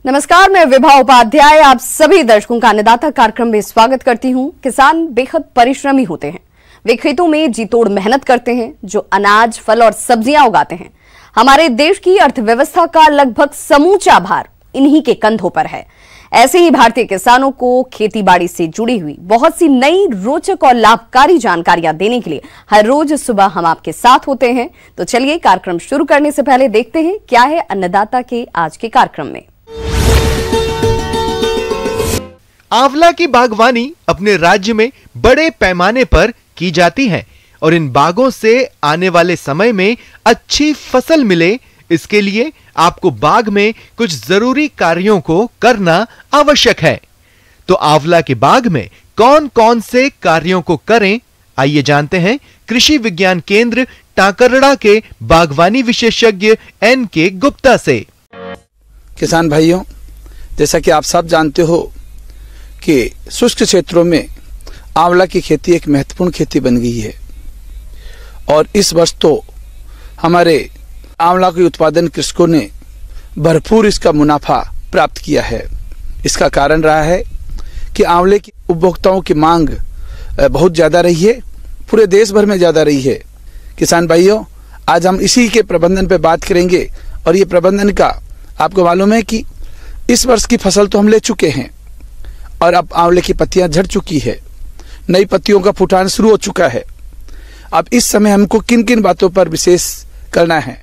नमस्कार, मैं विभा उपाध्याय आप सभी दर्शकों का अन्नदाता कार्यक्रम में स्वागत करती हूं। किसान बेहद परिश्रमी होते हैं। वे खेतों में जी तोड़ मेहनत करते हैं, जो अनाज, फल और सब्जियां उगाते हैं। हमारे देश की अर्थव्यवस्था का लगभग समूचा भार इन्हीं के कंधों पर है। ऐसे ही भारतीय किसानों को खेती बाड़ी से जुड़ी हुई बहुत सी नई, रोचक और लाभकारी जानकारियां देने के लिए हर रोज सुबह हम आपके साथ होते हैं। तो चलिए, कार्यक्रम शुरू करने से पहले देखते हैं क्या है अन्नदाता के आज के कार्यक्रम में। आंवला की बागवानी अपने राज्य में बड़े पैमाने पर की जाती है और इन बागों से आने वाले समय में अच्छी फसल मिले, इसके लिए आपको बाग में कुछ जरूरी कार्यों को करना आवश्यक है। तो आंवला के बाग में कौन कौन से कार्यों को करें, आइए जानते हैं कृषि विज्ञान केंद्र टाकरड़ा के बागवानी विशेषज्ञ NK गुप्ता से। किसान भाइयों, जैसा कि आप सब जानते हो कि शुष्क क्षेत्रों में आंवला की खेती एक महत्वपूर्ण खेती बन गई है और इस वर्ष तो हमारे आंवला के उत्पादन कृषकों ने भरपूर इसका मुनाफा प्राप्त किया है। इसका कारण रहा है कि आंवले की उपभोक्ताओं की मांग बहुत ज़्यादा रही है, पूरे देश भर में ज़्यादा रही है। किसान भाइयों, आज हम इसी के प्रबंधन पे बात करेंगे और ये प्रबंधन का आपको मालूम है कि इस वर्ष की फसल तो हम ले चुके हैं और अब आंवले की पत्तियां झड़ चुकी है, नई पत्तियों का फुटान शुरू हो चुका है। अब इस समय हमको किन किन बातों पर विशेष करना है।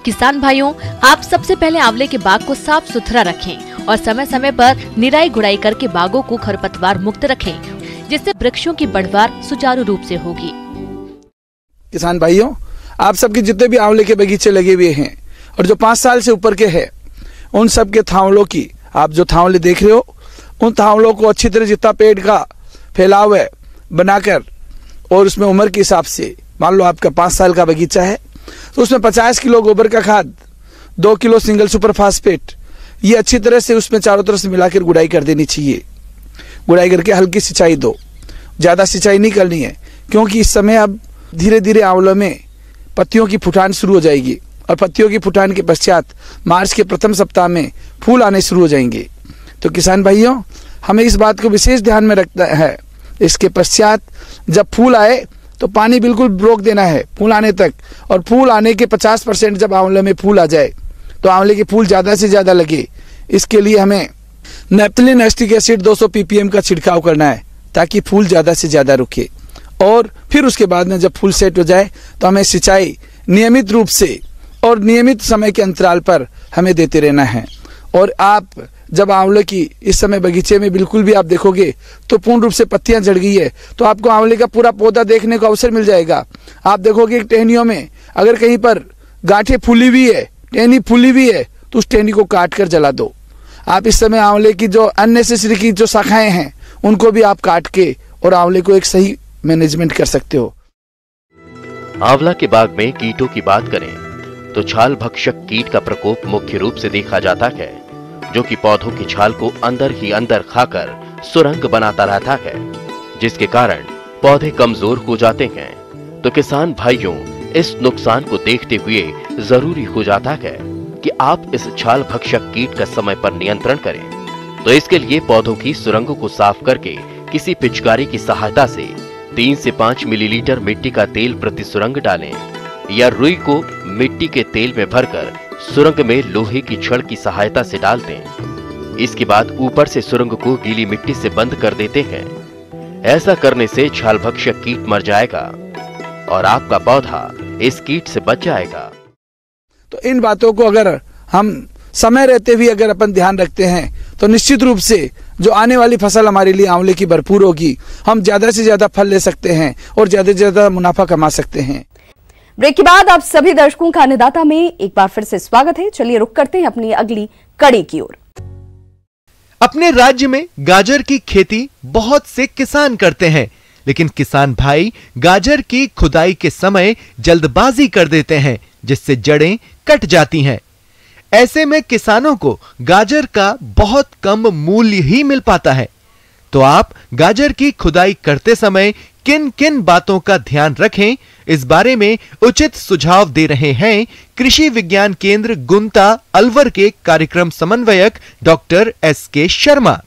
किसान भाइयों, आप सबसे पहले आंवले के बाग को साफ सुथरा रखें और समय समय पर निराई गुड़ाई करके बागों को खरपतवार मुक्त रखें, जिससे वृक्षों की बढ़वार सुचारू रूप से होगी। किसान भाइयों, आप सबके जितने भी आंवले के बगीचे लगे हुए हैं और जो 5 साल से ऊपर के हैं, उन सब के थावलों की, आप जो थावले देख रहे हो, उन थावलों को अच्छी तरह जितना पेड़ का फैलाव है बनाकर और उसमें उम्र के हिसाब से, मान लो आपका 5 साल का बगीचा है तो उसमें 50 किलो गोबर का खाद, 2 किलो सिंगल सुपर फास्फेट, ये अच्छी तरह से उसमें चारों तरफ से मिलाकर गुड़ाई कर देनी चाहिए। गुड़ाई करके हल्की सिंचाई दो, ज़्यादा सिंचाई नहीं करनी है, क्योंकि इस समय अब धीरे धीरे आंवलों में पत्तियों की फुटान शुरू हो जाएगी और पत्तियों की फुटान के पश्चात मार्च के प्रथम सप्ताह में फूल आने शुरू हो जाएंगे। तो किसान भाइयों, हमें इस बात को विशेष ध्यान में रखना है। इसके पश्चात जब फूल आए तो पानी बिल्कुल रोक देना है फूल आने तक, और फूल आने के 50% जब आंवले में फूल आ जाए तो आंवले के फूल ज़्यादा से ज़्यादा लगे, इसके लिए हमें नेप्थलीन एसिटिक एसिड 200 ppm का छिड़काव करना है ताकि फूल ज़्यादा से ज़्यादा रुके। और फिर उसके बाद में जब फूल सेट हो जाए तो हमें सिंचाई नियमित रूप से और नियमित समय के अंतराल पर हमें देते रहना है। और आप जब आंवले की इस समय बगीचे में बिल्कुल भी आप देखोगे तो पूर्ण रूप से पत्तियां झड़ गई है, तो आपको आंवले का पूरा पौधा देखने को अवसर मिल जाएगा। आप देखोगे टहनियों में अगर कहीं पर गांठें फूली हुई है, टहनी फूली हुई है, तो उस टहनी को काट कर जला दो। आप इस समय आंवले की जो अननेसेसरी की जो शाखाएं हैं उनको भी आप काट के और आंवले को एक सही मैनेजमेंट कर सकते हो। आंवला के बाग में कीटों की बात करें तो छाल भक्षक कीट का प्रकोप मुख्य रूप से देखा जाता है, जो कि पौधों की छाल को अंदर ही अंदर खाकर सुरंग बनाता रहता है, जिसके कारण पौधे कमजोर हो जाते हैं। तो किसान भाइयों, इस नुकसान को देखते हुए जरूरी हो जाता है कि आप इस छाल भक्षक कीट का समय पर नियंत्रण करें। तो इसके लिए पौधों की सुरंगों को साफ करके किसी पिचकारी की सहायता से 3 से 5 मिलीलीटर मिट्टी का तेल प्रति सुरंग डालें, या रुई को मिट्टी के तेल में भरकर सुरंग में लोहे की छड़ की सहायता से डाल दें। इसके बाद ऊपर से सुरंग को गीली मिट्टी से बंद कर देते हैं। ऐसा करने से छाल भक्षक कीट मर जाएगा और आपका पौधा इस कीट से बच जाएगा। तो इन बातों को अगर हम समय रहते हुए अगर अपन ध्यान रखते हैं तो निश्चित रूप से जो आने वाली फसल हमारे लिए आंवले की भरपूर होगी, हम ज्यादा से ज्यादा फल ले सकते हैं और ज्यादा से ज्यादा मुनाफा कमा सकते हैं। ब्रेक के बाद आप सभी दर्शकों का अन्नदाता में एक बार फिर से स्वागत है। चलिए रुक करते हैं अपनी अगली कड़ी की ओर। अपने राज्य में गाजर की खेती बहुत से किसान करते हैं, लेकिन किसान भाई गाजर की खुदाई के समय जल्दबाजी कर देते हैं, जिससे जड़ें कट जाती हैं। ऐसे में किसानों को गाजर का बहुत कम मूल्य ही मिल पाता है। तो आप गाजर की खुदाई करते समय किन किन बातों का ध्यान रखें, इस बारे में उचित सुझाव दे रहे हैं कृषि विज्ञान केंद्र गुंता अलवर के कार्यक्रम समन्वयक डॉक्टर SK शर्मा।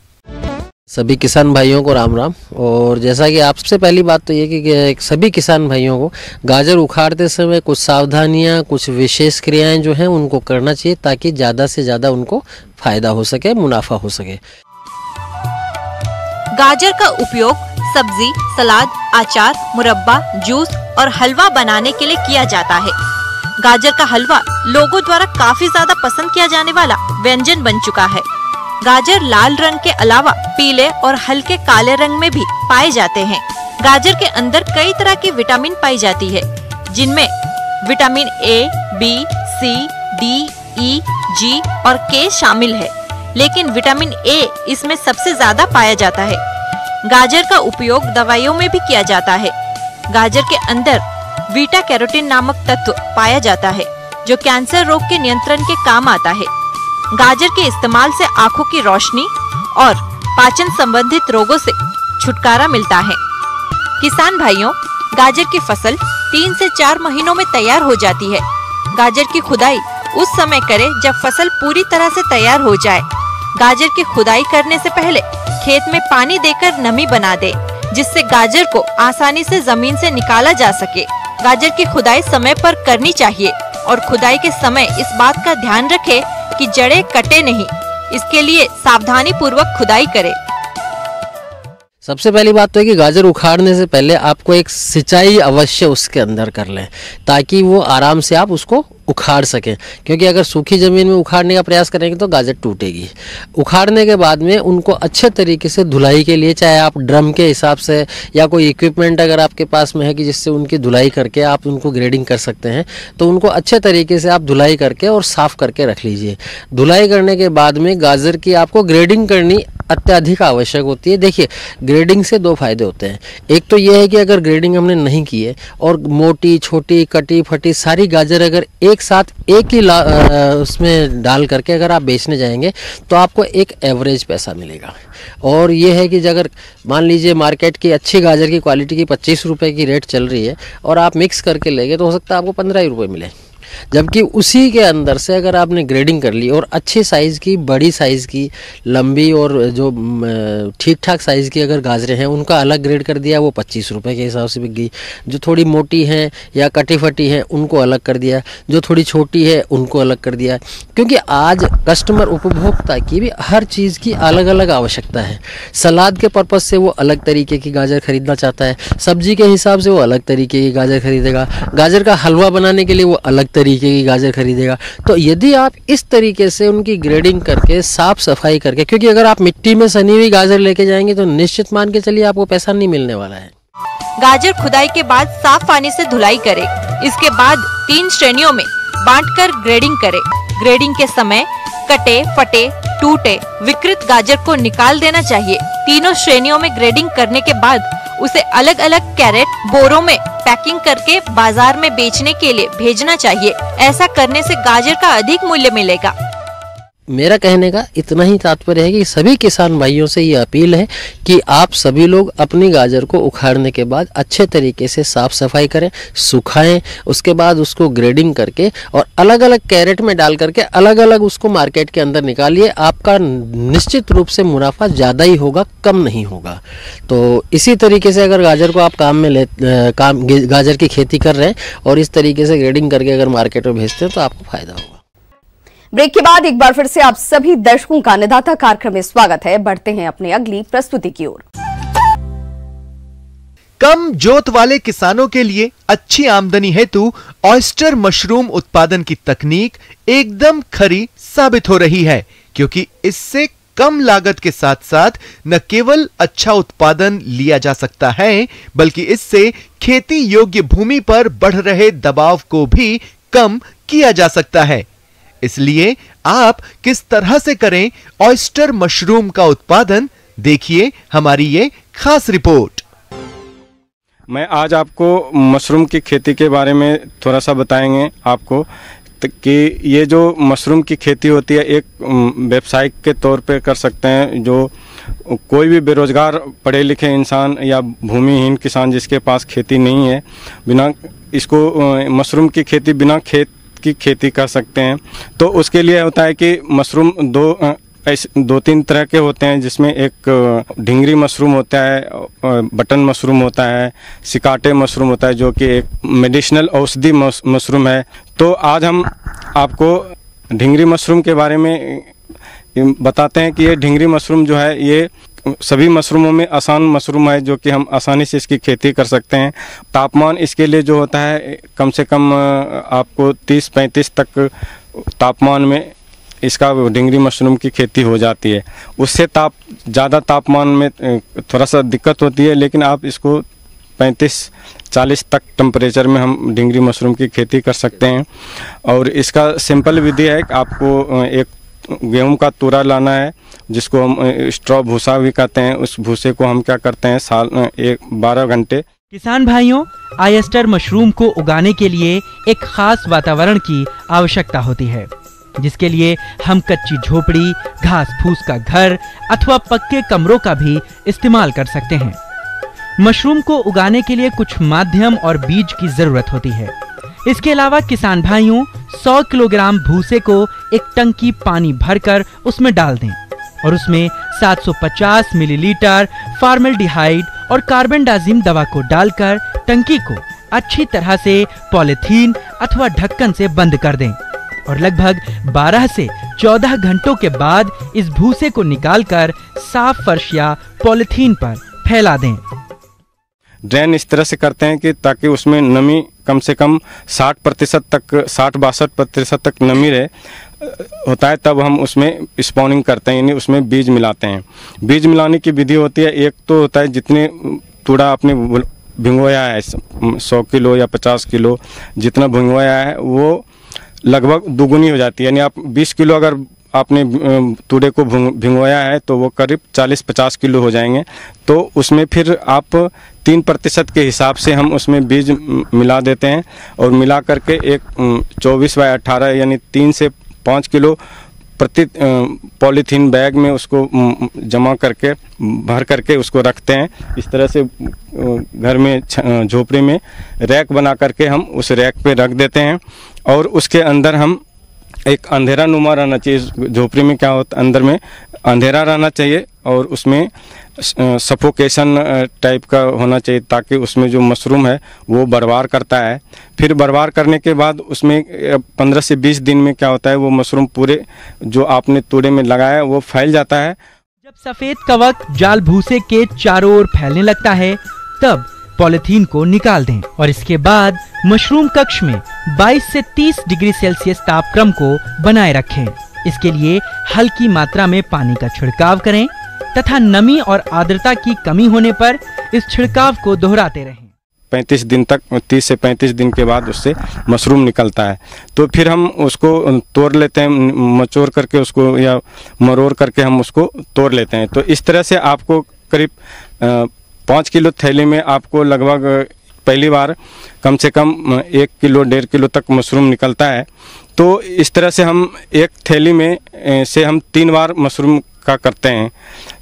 सभी किसान भाइयों को राम राम। और जैसा कि आप सबसे पहली बात तो ये कि सभी किसान भाइयों को गाजर उखाड़ते समय कुछ सावधानियां, कुछ विशेष क्रियाएं जो हैं उनको करना चाहिए ताकि ज़्यादा से ज़्यादा उनको फायदा हो सके, मुनाफा हो सके। गाजर का उपयोग सब्जी, सलाद, अचार, मुरब्बा, जूस और हलवा बनाने के लिए किया जाता है। गाजर का हलवा लोगों द्वारा काफी ज्यादा पसंद किया जाने वाला व्यंजन बन चुका है। गाजर लाल रंग के अलावा पीले और हल्के काले रंग में भी पाए जाते हैं। गाजर के अंदर कई तरह की विटामिन पाई जाती है, जिनमें vitamin A, B, C, D, E, G और K शामिल है, लेकिन विटामिन A इसमें सबसे ज्यादा पाया जाता है। गाजर का उपयोग दवाइयों में भी किया जाता है। गाजर के अंदर बीटा कैरोटीन नामक तत्व पाया जाता है, जो कैंसर रोग के नियंत्रण के काम आता है। गाजर के इस्तेमाल से आंखों की रोशनी और पाचन संबंधित रोगों से छुटकारा मिलता है। किसान भाइयों, गाजर की फसल 3 से 4 महीनों में तैयार हो जाती है। गाजर की खुदाई उस समय करें जब फसल पूरी तरह से तैयार हो जाए। गाजर की खुदाई करने से पहले खेत में पानी देकर नमी बना दे, जिससे गाजर को आसानी से जमीन से निकाला जा सके। गाजर की खुदाई समय पर करनी चाहिए और खुदाई के समय इस बात का ध्यान रखें कि जड़ें कटे नहीं। इसके लिए सावधानी पूर्वक खुदाई करें। सबसे पहली बात तो है कि गाजर उखाड़ने से पहले आपको एक सिंचाई अवश्य उसके अंदर कर लें, ताकि वो आराम से आप उसको उखाड़ सकें। क्योंकि अगर सूखी ज़मीन में उखाड़ने का प्रयास करेंगे तो गाजर टूटेगी। उखाड़ने के बाद में उनको अच्छे तरीके से धुलाई के लिए, चाहे आप ड्रम के हिसाब से या कोई इक्विपमेंट अगर आपके पास में है कि जिससे उनकी धुलाई करके आप उनको ग्रेडिंग कर सकते हैं, तो उनको अच्छे तरीके से आप धुलाई करके और साफ़ करके रख लीजिए। धुलाई करने के बाद में गाजर की आपको ग्रेडिंग करनी अत्यधिक आवश्यक होती है। देखिए, ग्रेडिंग से 2 फायदे होते हैं। एक तो ये है कि अगर ग्रेडिंग हमने नहीं की है और मोटी, छोटी, कटी फटी सारी गाजर अगर एक साथ एक ही उसमें डाल करके अगर आप बेचने जाएंगे तो आपको एक एवरेज पैसा मिलेगा। और ये है कि अगर मान लीजिए मार्केट की अच्छी गाजर की क्वालिटी की 25 रुपये की रेट चल रही है और आप मिक्स करके लेंगे तो हो सकता है आपको 15 रुपये मिले। जबकि उसी के अंदर से अगर आपने ग्रेडिंग कर ली और अच्छी साइज़ की, बड़ी साइज़ की, लंबी और जो ठीक ठाक साइज़ की अगर गाजरें हैं उनका अलग ग्रेड कर दिया, वो 25 रुपये के हिसाब से बिक गई। जो थोड़ी मोटी हैं या कटी फटी हैं उनको अलग कर दिया, जो थोड़ी छोटी है उनको अलग कर दिया। क्योंकि आज कस्टमर, उपभोक्ता की भी हर चीज़ की अलग अलग आवश्यकता है। सलाद के पर्पज़ से वो अलग तरीके की गाजर खरीदना चाहता है, सब्जी के हिसाब से वो अलग तरीके की गाजर खरीदेगा, गाजर का हलवा बनाने के लिए वो अलग तरीके की गाजर खरीदेगा। तो यदि आप इस तरीके से उनकी ग्रेडिंग करके, साफ सफाई करके, क्योंकि अगर आप मिट्टी में सनी हुई गाजर लेके जाएंगे तो निश्चित मान के चलिए आपको पैसा नहीं मिलने वाला है। गाजर खुदाई के बाद साफ पानी से धुलाई करें। इसके बाद 3 श्रेणियों में बांटकर ग्रेडिंग करें। ग्रेडिंग के समय कटे, फटे, टूटे, विकृत गाजर को निकाल देना चाहिए। तीनों श्रेणियों में ग्रेडिंग करने के बाद उसे अलग अलग कैरेट, बोरों में पैकिंग करके बाजार में बेचने के लिए भेजना चाहिए। ऐसा करने से गाजर का अधिक मूल्य मिलेगा। मेरा कहने का इतना ही तात्पर्य है कि सभी किसान भाइयों से ये अपील है कि आप सभी लोग अपनी गाजर को उखाड़ने के बाद अच्छे तरीके से साफ सफाई करें, सुखाएं, उसके बाद उसको ग्रेडिंग करके और अलग अलग कैरेट में डाल करके अलग अलग उसको मार्केट के अंदर निकालिए। आपका निश्चित रूप से मुनाफा ज़्यादा ही होगा, कम नहीं होगा। तो इसी तरीके से अगर गाजर को आप गाजर की खेती कर रहे हैं और इस तरीके से ग्रेडिंग करके अगर मार्केट में भेजते हैं तो आपको फायदा होगा। ब्रेक के बाद एक बार फिर से आप सभी दर्शकों का अन्नदाता कार्यक्रम में स्वागत है। बढ़ते हैं अपनी अगली प्रस्तुति की ओर। कम जोत वाले किसानों के लिए अच्छी आमदनी हेतु ऑयस्टर मशरूम उत्पादन की तकनीक एकदम खरी साबित हो रही है, क्योंकि इससे कम लागत के साथ साथ न केवल अच्छा उत्पादन लिया जा सकता है, बल्कि इससे खेती योग्य भूमि पर बढ़ रहे दबाव को भी कम किया जा सकता है। इसलिए आप किस तरह से करें ऑयस्टर मशरूम का उत्पादन, देखिए हमारी ये खास रिपोर्ट। मैं आज आपको मशरूम की खेती के बारे में थोड़ा सा बताएंगे आपको कि ये जो मशरूम की खेती होती है एक व्यवसायिक के तौर पे कर सकते हैं। जो कोई भी बेरोजगार पढ़े लिखे इंसान या भूमिहीन किसान जिसके पास खेती नहीं है, बिना इसको मशरूम की खेती बिना खेत की खेती कर सकते हैं। तो उसके लिए होता है कि मशरूम दो तीन तरह के होते हैं, जिसमें एक ढिंगरी मशरूम होता है, बटन मशरूम होता है, सिकाटे मशरूम होता है, जो कि एक मेडिसिनल औषधि मशरूम है। तो आज हम आपको ढिंगरी मशरूम के बारे में बताते हैं कि ये ढिंगरी मशरूम जो है ये सभी मशरूमों में आसान मशरूम है, जो कि हम आसानी से इसकी खेती कर सकते हैं। तापमान इसके लिए जो होता है कम से कम आपको 30-35 तक तापमान में इसका ढिंगरी मशरूम की खेती हो जाती है। उससे ज़्यादा तापमान में थोड़ा सा दिक्कत होती है, लेकिन आप इसको 35-40 तक टेम्परेचर में हम ढिंगरी मशरूम की खेती कर सकते हैं। और इसका सिंपल विधि है कि आपको एक गेहूं का तूरा लाना है, जिसको हम स्ट्रॉ भूसा भी कहते हैं। उस भूसे को हम क्या करते हैं 12 घंटे। किसान भाइयों, ऑयस्टर मशरूम को उगाने के लिए एक खास वातावरण की आवश्यकता होती है, जिसके लिए हम कच्ची झोपड़ी, घास फूस का घर अथवा पक्के कमरों का भी इस्तेमाल कर सकते हैं। मशरूम को उगाने के लिए कुछ माध्यम और बीज की जरूरत होती है। इसके अलावा किसान भाइयों 100 किलोग्राम भूसे को एक टंकी पानी भरकर उसमें डाल दें और उसमें 750 मिलीलीटर फॉर्मेल्डिहाइड और कार्बेंडाजिम दवा को डालकर टंकी को अच्छी तरह से पॉलीथीन अथवा ढक्कन से बंद कर दें और लगभग 12 से 14 घंटों के बाद इस भूसे को निकालकर साफ फर्श या पॉलीथीन पर फैला दें। ड्रेन इस तरह से करते हैं कि ताकि उसमें नमी कम से कम 60-62% तक नमी रहे होता है, तब हम उसमें स्पॉनिंग करते हैं, यानी उसमें बीज मिलाते हैं। बीज मिलाने की विधि होती है, एक तो होता है जितने तूड़ा आपने भिगोया है 100 किलो या 50 किलो जितना भिगोया है वो लगभग दुगुनी हो जाती है। यानी आप 20 किलो अगर आपने तूड़े को भिगोया है तो वो करीब 40-50 किलो हो जाएंगे। तो उसमें फिर आप 3% के हिसाब से हम उसमें बीज मिला देते हैं और मिला करके एक 24/18 यानी 3 से 5 किलो प्रति पॉलीथीन बैग में उसको जमा करके भर करके उसको रखते हैं। इस तरह से घर में झोपड़ी में रैक बना करके हम उस रैक पे रख देते हैं और उसके अंदर हम एक अंधेरा नुमा रहना चाहिए। झोपड़ी में क्या होता है, अंदर में अंधेरा रहना चाहिए और उसमें सफोकेशन टाइप का होना चाहिए, ताकि उसमें जो मशरूम है वो बरबार करता है। फिर बरबार करने के बाद उसमें 15 से 20 दिन में क्या होता है, वो मशरूम पूरे जो आपने तूड़े में लगाया है वो फैल जाता है। जब सफेद कवक जाल भूसे के चारों ओर फैलने लगता है तब पॉलीथीन को निकाल दें और इसके बाद मशरूम कक्ष में 22 से 30 डिग्री सेल्सियस तापक्रम को बनाए रखें। इसके लिए हल्की मात्रा में पानी का छिड़काव करें तथा नमी और आर्द्रता की कमी होने पर इस छिड़काव को दोहराते रहें। 35 दिन तक 30 से 35 दिन के बाद उससे मशरूम निकलता है। तो फिर हम उसको तोड़ लेते हैं, मचोर करके उसको या मरोड़ करके हम उसको तोड़ लेते हैं। तो इस तरह से आपको करीब 5 किलो थैली में आपको लगभग पहली बार कम से कम 1 किलो 1.5 किलो तक मशरूम निकलता है। तो इस तरह से हम एक थैली में से हम 3 बार मशरूम का करते हैं।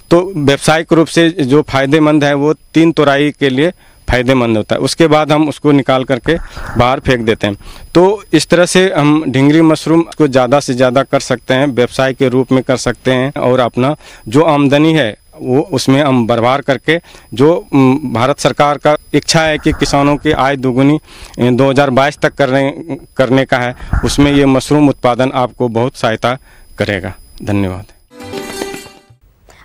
तो व्यावसायिक रूप से जो फायदेमंद है वो 3 तोड़ाई के लिए फायदेमंद होता है। उसके बाद हम उसको निकाल करके बाहर फेंक देते हैं। तो इस तरह से हम ढिंगरी मशरूम को ज़्यादा से ज़्यादा कर सकते हैं, व्यवसाय के रूप में कर सकते हैं और अपना जो आमदनी है वो उसमें हम बरबार करके जो भारत सरकार का इच्छा है कि किसानों की आय दुगुनी 2022 तक करने का है, उसमें ये मशरूम उत्पादन आपको बहुत सहायता करेगा। धन्यवाद।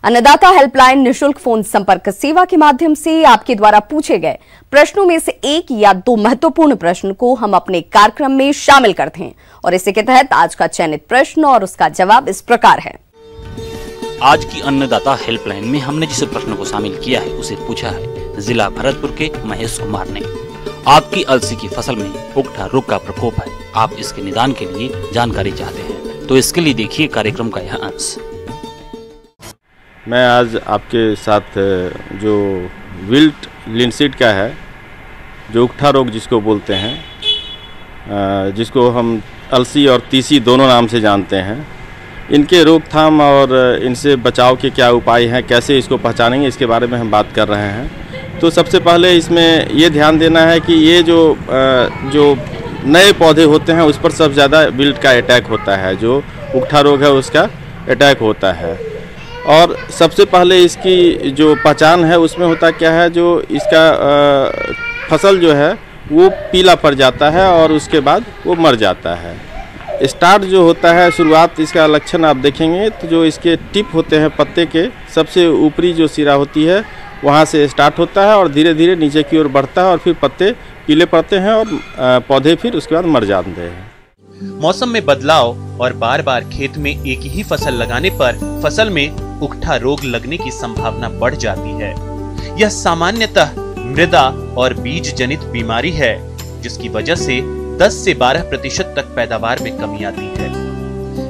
अन्नदाता हेल्पलाइन निशुल्क फोन संपर्क सेवा के माध्यम से आपके द्वारा पूछे गए प्रश्नों में से 1 या 2 महत्वपूर्ण प्रश्न को हम अपने कार्यक्रम में शामिल करते हैं और इसी के तहत आज का चयनित प्रश्न और उसका जवाब इस प्रकार है। आज की अन्नदाता हेल्पलाइन में हमने जिस प्रश्न को शामिल किया है उसे पूछा है जिला भरतपुर के महेश कुमार ने। आपकी अलसी की फसल में उगठा रोग का प्रकोप है, आप इसके निदान के लिए जानकारी चाहते हैं, तो इसके लिए देखिए कार्यक्रम का यह अंश। मैं आज आपके साथ जो विल्ट लिनसीड का है, जो उगठा रोग जिसको बोलते हैं, जिसको हम अलसी और तीसी दोनों नाम से जानते हैं, इनके रोकथाम और इनसे बचाव के क्या उपाय हैं, कैसे इसको पहचानेंगे, इसके बारे में हम बात कर रहे हैं। तो सबसे पहले इसमें ये ध्यान देना है कि ये जो नए पौधे होते हैं उस पर सबसे ज़्यादा विल्ट का अटैक होता है, जो उकठा रोग है उसका अटैक होता है। और सबसे पहले इसकी जो पहचान है उसमें होता क्या है, जो इसका फसल जो है वो पीला पड़ जाता है और उसके बाद वो मर जाता है। स्टार्ट जो होता है, शुरुआत इसका लक्षण आप देखेंगे तो जो इसके टिप होते हैं पत्ते के सबसे ऊपरी जो सिरा होती है वहाँ से स्टार्ट होता है और धीरे धीरे नीचे की ओर बढ़ता है और फिर पत्ते पीले पड़ते हैं और पौधे फिर उसके बाद मर जाते हैं। मौसम में बदलाव और बार बार खेत में एक ही फसल लगाने पर फसल में उकठा रोग लगने की संभावना बढ़ जाती है। यह सामान्यतः मृदा और बीज जनित बीमारी है, जिसकी वजह से 10 से 12% तक पैदावार में कमी आती है।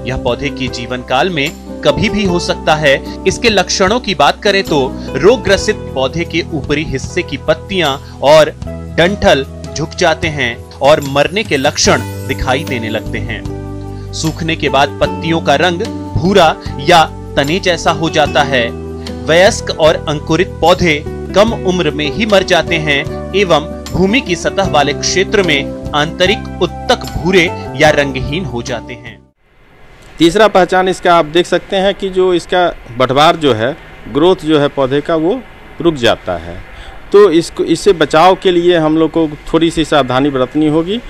यह पौधे के जीवन काल में कभी भी हो सकता है। इसके लक्षणों की बात करें तो रोग ग्रसित पौधे के ऊपरी हिस्से की पत्तियां और डंठल झुक जाते हैं और मरने के लक्षण दिखाई देने लगते हैं। सूखने के बाद पत्तियों का रंग भूरा या तने जैसा हो जाता है। वयस्क और अंकुरित पौधे कम उम्र में ही मर जाते हैं एवं भूमि की सतह वाले क्षेत्र में आंतरिक उत्तक भूरे या रंगहीन हो जाते हैं। तीसरा पहचान इसका आप देख सकते हैं कि जो इसका बढ़वार जो है, ग्रोथ जो है पौधे का, वो रुक जाता है। तो इससे बचाव के लिए हम लोग को थोड़ी सी सावधानी बरतनी होगी।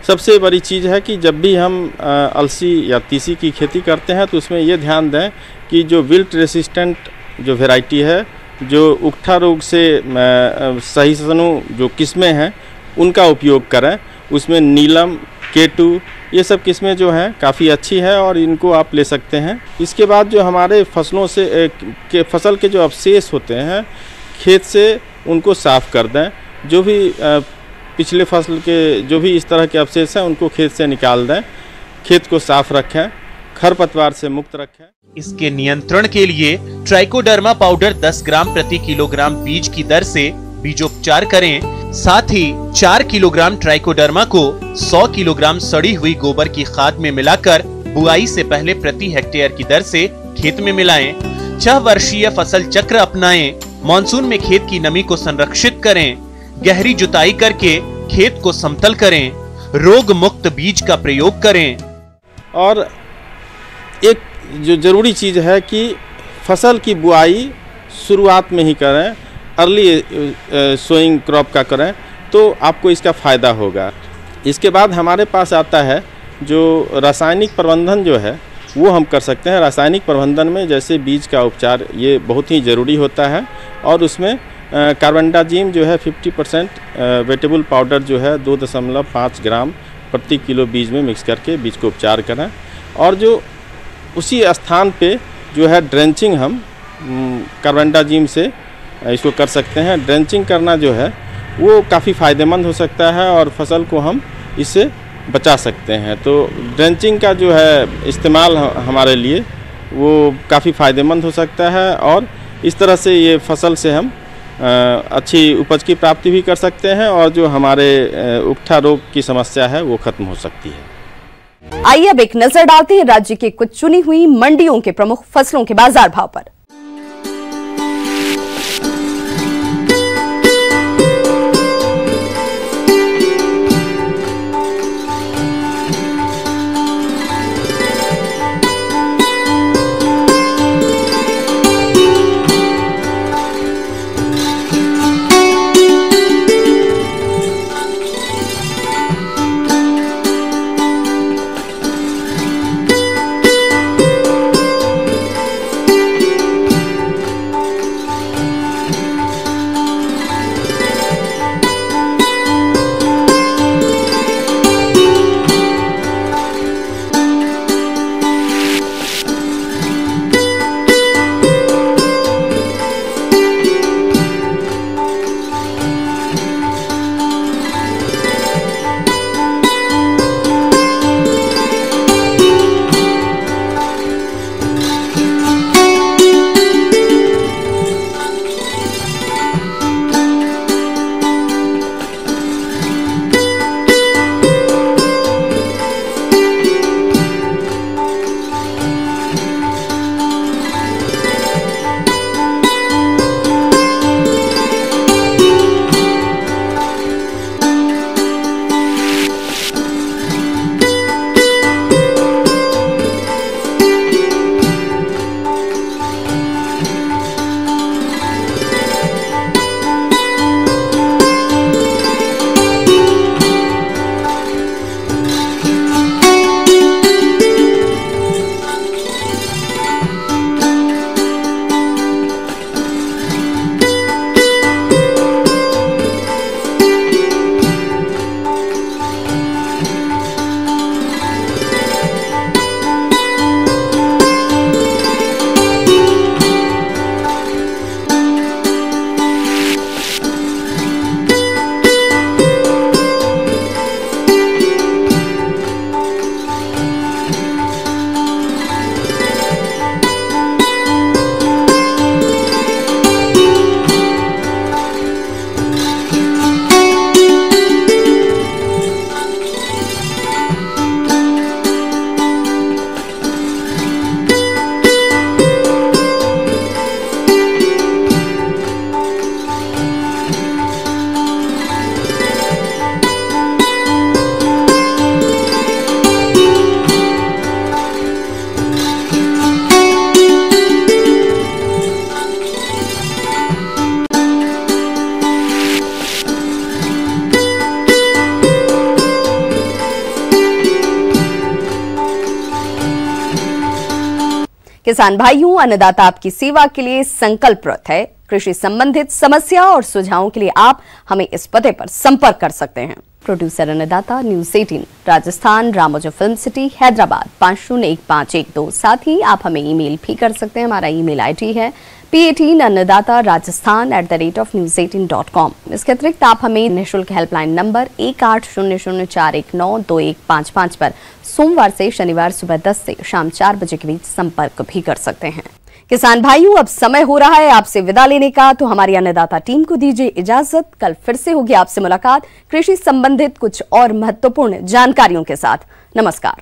सबसे बड़ी चीज़ है कि जब भी हम अलसी या तीसी की खेती करते हैं तो उसमें ये ध्यान दें कि जो विल्ट रेसिस्टेंट जो वैरायटी है, जो उकठा रोग से सहिष्णु जो किस्में हैं उनका उपयोग करें। उसमें नीलम, केटू, ये सब किस्में जो हैं काफ़ी अच्छी है और इनको आप ले सकते हैं। इसके बाद जो हमारे फसलों से फसल के जो अवशेष होते हैं खेत से, उनको साफ़ कर दें। जो भी पिछले फसल के जो भी इस तरह के अवशेष हैं उनको खेत से निकाल दें। खेत को साफ रखें, खरपतवार से मुक्त रखें। इसके नियंत्रण के लिए ट्राइकोडर्मा पाउडर 10 ग्राम प्रति किलोग्राम बीज की दर से बीजोपचार करें। साथ ही 4 किलोग्राम ट्राइकोडर्मा को 100 किलोग्राम सड़ी हुई गोबर की खाद में मिलाकर बुआई से पहले प्रति हेक्टेयर की दर से खेत में मिलाएं। 6 वर्षीय फसल चक्र अपनाएं। मानसून में खेत की नमी को संरक्षित करें। गहरी जुताई करके खेत को समतल करें। रोग मुक्त बीज का प्रयोग करें। और एक जो जरूरी चीज़ है कि फसल की बुआई शुरुआत में ही करें, अर्ली सोइंग क्रॉप का करें तो आपको इसका फ़ायदा होगा। इसके बाद हमारे पास आता है जो रासायनिक प्रबंधन जो है वो हम कर सकते हैं। रासायनिक प्रबंधन में जैसे बीज का उपचार ये बहुत ही ज़रूरी होता है और उसमें कार्बेंडाजिम जो है 50% वेटेबल पाउडर जो है 2.5 ग्राम प्रति किलो बीज में मिक्स करके बीज को उपचार करें। और जो उसी स्थान पे जो है ड्रेंचिंग हम कार्बेंडाजिम से इसको कर सकते हैं। ड्रेंचिंग करना जो है वो काफ़ी फ़ायदेमंद हो सकता है और फसल को हम इससे बचा सकते हैं। तो ड्रेंचिंग का जो है इस्तेमाल हमारे लिए वो काफ़ी फ़ायदेमंद हो सकता है और इस तरह से ये फसल से हम अच्छी उपज की प्राप्ति भी कर सकते हैं और जो हमारे उकठा रोग की समस्या है वो खत्म हो सकती है। आइए अब एक नजर डालते हैं राज्य की कुछ चुनी हुई मंडियों के प्रमुख फसलों के बाजार भाव पर। किसान भाइयों, अन्नदाता आपकी सेवा के लिए संकल्परत है। कृषि संबंधित समस्या और सुझावों के लिए आप हमें इस पते पर संपर्क कर सकते हैं। प्रोड्यूसर अन्नदाता, news 18 Rajasthan, Ramoji film city, Hyderabad 501512। साथ ही आप हमें ईमेल भी कर सकते हैं। हमारा ईमेल आईडी है p18annadatarajasthan@news18.com। इसके अतिरिक्त आप हमें निःशुल्क हेल्पलाइन नंबर 1800419125 पर सोमवार से शनिवार सुबह 10 से शाम 4 बजे के बीच संपर्क भी कर सकते हैं। किसान भाइयों, अब समय हो रहा है आपसे विदा लेने का, तो हमारी अन्नदाता टीम को दीजिए इजाजत। कल फिर से होगी आपसे मुलाकात कृषि संबंधित कुछ और महत्वपूर्ण जानकारियों के साथ। नमस्कार।